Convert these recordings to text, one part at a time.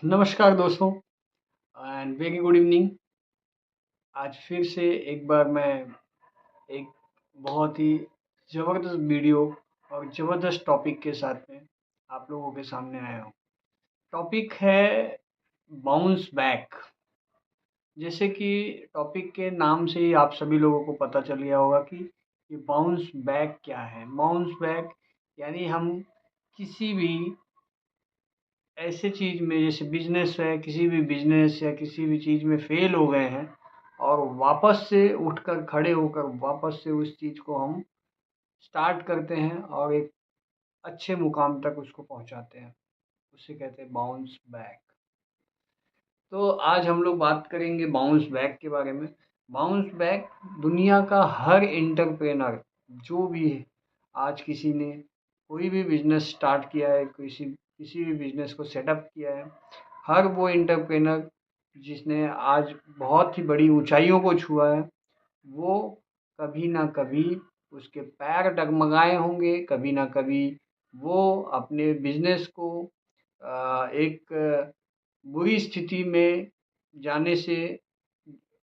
नमस्कार दोस्तों and very good evening. आज फिर से एक बार मैं एक बहुत ही ज़बरदस्त वीडियो और ज़बरदस्त टॉपिक के साथ में आप लोगों के सामने आया हूँ। टॉपिक है बाउंस बैक। जैसे कि टॉपिक के नाम से ही आप सभी लोगों को पता चल गया होगा कि ये बाउंस बैक क्या है। बाउंस बैक यानी हम किसी भी ऐसे चीज़ में, जैसे बिजनेस है, किसी भी बिजनेस या किसी भी चीज़ में फेल हो गए हैं और वापस से उठकर खड़े होकर वापस से उस चीज़ को हम स्टार्ट करते हैं और एक अच्छे मुकाम तक उसको पहुंचाते हैं, उसे कहते हैं बाउंस बैक। तो आज हम लोग बात करेंगे बाउंस बैक के बारे में। बाउंस बैक दुनिया का हर एंटरप्रेनर जो भी है, आज किसी ने कोई भी बिजनेस स्टार्ट किया है, किसी किसी भी बिजनेस को सेटअप किया है, हर वो एंटरप्रेनर जिसने आज बहुत ही बड़ी ऊंचाइयों को छुआ है, वो कभी ना कभी उसके पैर डगमगाए होंगे, कभी ना कभी वो अपने बिजनेस को एक बुरी स्थिति में जाने से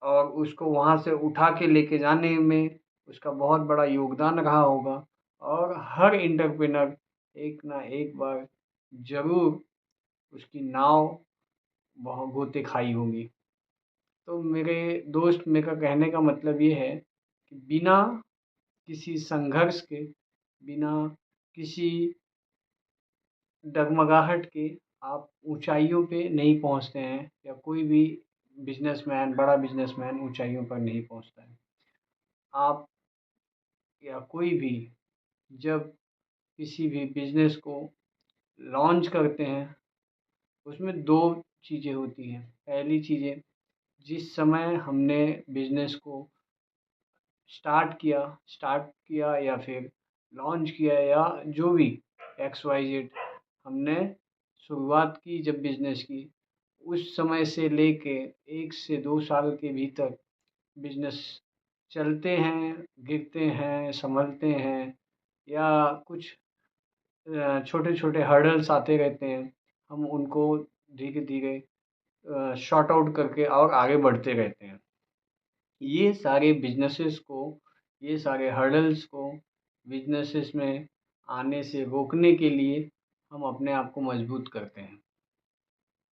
और उसको वहाँ से उठा के लेके जाने में उसका बहुत बड़ा योगदान रहा होगा। और हर एंटरप्रेनर एक ना एक बार ज़रूर उसकी नाव बहुत गोते खाई होगी। तो मेरे दोस्त, मेरा कहने का मतलब ये है कि बिना किसी संघर्ष के, बिना किसी डगमगाहट के आप ऊंचाइयों पे नहीं पहुंचते हैं, या कोई भी बिजनेसमैन, बड़ा बिजनेसमैन ऊंचाइयों पर नहीं पहुंचता है। आप या कोई भी जब किसी भी बिजनेस को लॉन्च करते हैं, उसमें दो चीज़ें होती हैं। पहली चीज़ें, जिस समय हमने बिजनेस को स्टार्ट किया या फिर लॉन्च किया या जो भी एक्स वाई जेड हमने शुरुआत की जब बिज़नेस की, उस समय से लेके 1 से 2 साल के भीतर बिज़नेस चलते हैं, गिरते हैं, संभलते हैं, या कुछ छोटे-छोटे हर्डल्स आते रहते हैं। हम उनको धीरे-धीरे सॉर्ट आउट करके और आगे बढ़ते रहते हैं। ये सारे बिज़नेसेस को, ये सारे हर्डल्स को बिज़नेसेस में आने से रोकने के लिए हम अपने आप को मजबूत करते हैं।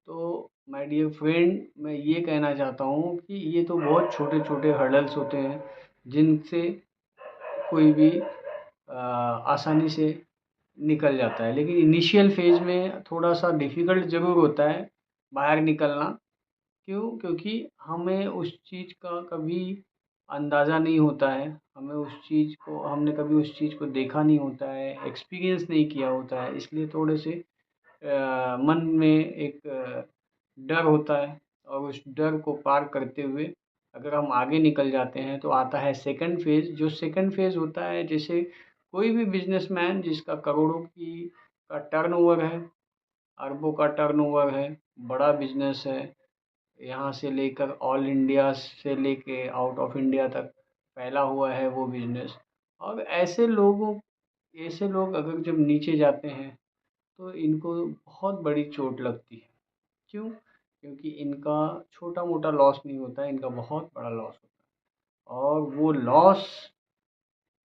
तो माय डियर फ्रेंड, मैं ये कहना चाहता हूँ कि ये तो बहुत छोटे-छोटे हर्डल्स होते हैं, जिनसे कोई भी आसानी से निकल जाता है। लेकिन इनिशियल फ़ेज़ में थोड़ा-सा डिफ़िकल्ट ज़रूर होता है बाहर निकलना। क्यों? क्योंकि हमें उस चीज़ का कभी अंदाज़ा नहीं होता है, हमने कभी उस चीज़ को देखा नहीं होता है, एक्सपीरियंस नहीं किया होता है, इसलिए थोड़े से मन में एक डर होता है। और उस डर को पार करते हुए अगर हम आगे निकल जाते हैं, तो आता है सेकंड फ़ेज़। जो सेकंड फ़ेज़ होता है, जैसे कोई भी बिज़नेसमैन जिसका करोड़ों की का टर्नओवर है, अरबों का टर्नओवर है, बड़ा बिज़नेस है, यहाँ से लेकर ऑल इंडिया से लेके आउट ऑफ इंडिया तक फैला हुआ है वो बिज़नेस। और ऐसे लोग अगर जब नीचे जाते हैं, तो इनको बहुत बड़ी चोट लगती है। क्यों? क्योंकि इनका छोटा-मोटा लॉस नहीं होता है, इनका बहुत बड़ा लॉस होता है, और वो लॉस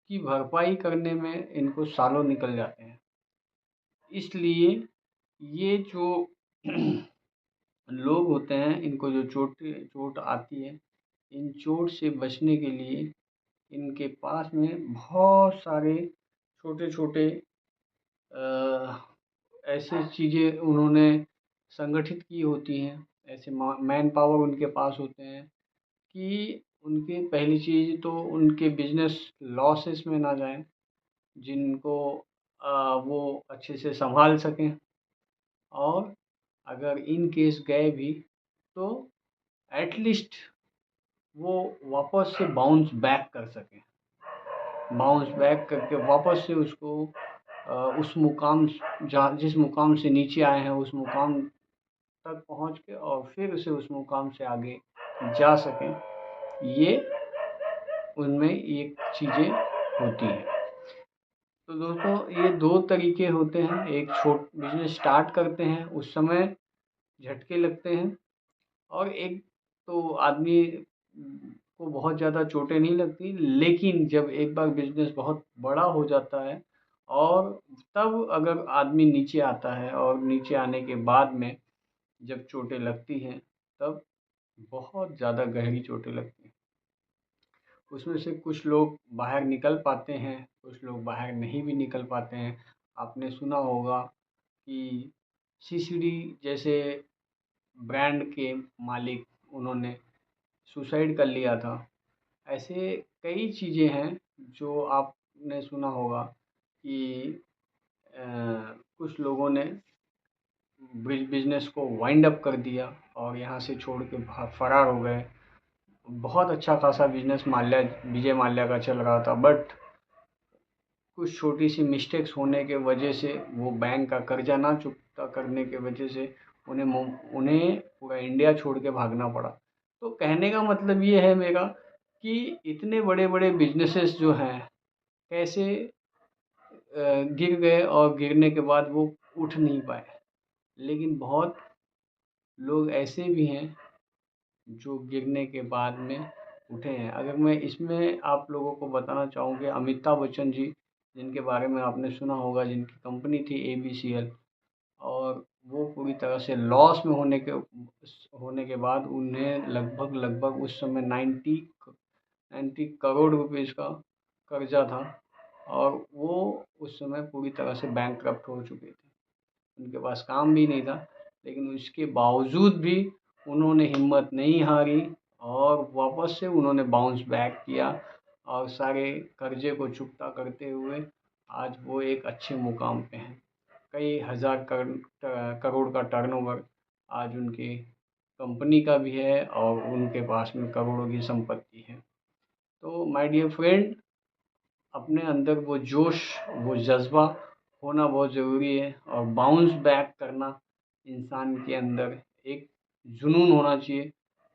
की भरपाई करने में इनको सालों निकल जाते हैं। इसलिए ये जो लोग होते हैं, इनको जो चोट आती है, इन चोट से बचने के लिए इनके पास में बहुत सारे छोटे-छोटे ऐसी चीज़ें उन्होंने संगठित की होती हैं, ऐसे मैन पावर उनके पास होते हैं कि उनकी पहली चीज़ तो उनके बिज़नेस लॉसेस में ना जाएँ, जिनको वो अच्छे से सँभाल सकें, और अगर इन केस गए भी, तो एट लीस्ट वो वापस से बाउंस बैक कर सकें। बाउंस बैक करके वापस से उसको उस मुकाम जहाँ जिस मुकाम से नीचे आए हैं, उस मुकाम तक पहुँच के और फिर उसे उस मुकाम से आगे जा सकें। ये उनमें ये चीज़ें होती हैं। तो दोस्तों, ये 2 तरीके होते हैं। एक बिज़नेस स्टार्ट करते हैं, उस समय झटके लगते हैं, और एक तो आदमी को बहुत ज़्यादा चोटें नहीं लगती, लेकिन जब एक बार बिज़नेस बहुत बड़ा हो जाता है और तब अगर आदमी नीचे आता है, और नीचे आने के बाद में जब चोटें लगती हैं, तब बहुत ज़्यादा गहरी चोटें लगती हैं। उसमें से कुछ लोग बाहर निकल पाते हैं, कुछ लोग बाहर नहीं भी निकल पाते हैं। आपने सुना होगा कि सीसीडी जैसे ब्रांड के मालिक, उन्होंने सुसाइड कर लिया था। ऐसे कई चीज़ें हैं जो आपने सुना होगा कि कुछ लोगों ने बिजनेस को वाइंड अप कर दिया और यहाँ से छोड़ के फरार हो गए। बहुत अच्छा खासा बिजनेस विजय माल्या का चल रहा था, बट कुछ छोटी सी मिस्टेक्स होने के वजह से, वो बैंक का कर्जा ना चुकता करने के वजह से उन्हें पूरा इंडिया छोड़ के भागना पड़ा। तो कहने का मतलब ये है मेरा कि इतने बड़े बड़े बिजनेसेस जो हैं, कैसे गिर गए और गिरने के बाद वो उठ नहीं पाए। लेकिन बहुत लोग ऐसे भी हैं जो गिरने के बाद में उठे हैं। अगर मैं इसमें आप लोगों को बताना चाहूँ कि अमिताभ बच्चन जी, जिनके बारे में आपने सुना होगा, जिनकी कंपनी थी ABCL, और वो पूरी तरह से लॉस में होने के बाद उन्हें लगभग लगभग उस समय 90 करोड़ रुपीज़ का कर्जा था, और वो उस समय पूरी तरह से बैंकक्रप्ट हो चुके थे। उनके पास काम भी नहीं था, लेकिन उसके बावजूद भी उन्होंने हिम्मत नहीं हारी, और वापस से उन्होंने बाउंस बैक किया, और सारे कर्जे को चुकता करते हुए आज वो एक अच्छे मुकाम पे हैं। कई हज़ार करोड़ का टर्नओवर आज उनकी कंपनी का भी है, और उनके पास में करोड़ों की संपत्ति है। तो माय डियर फ्रेंड, अपने अंदर वो जोश, वो जज़्बा होना बहुत ज़रूरी है, और बाउंस बैक करना इंसान के अंदर एक जुनून होना चाहिए,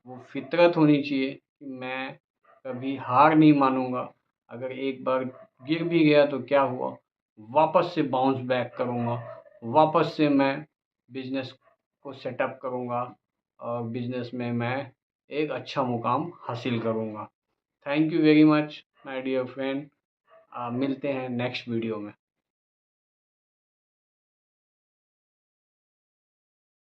वो फितरत होनी चाहिए कि मैं कभी हार नहीं मानूंगा। अगर एक बार गिर भी गया तो क्या हुआ, वापस से बाउंस बैक करूंगा, वापस से मैं बिजनेस को सेटअप करूंगा, और बिजनेस में मैं एक अच्छा मुकाम हासिल करूंगा। Thank you very much my dear friend. मिलते हैं नेक्स्ट वीडियो में।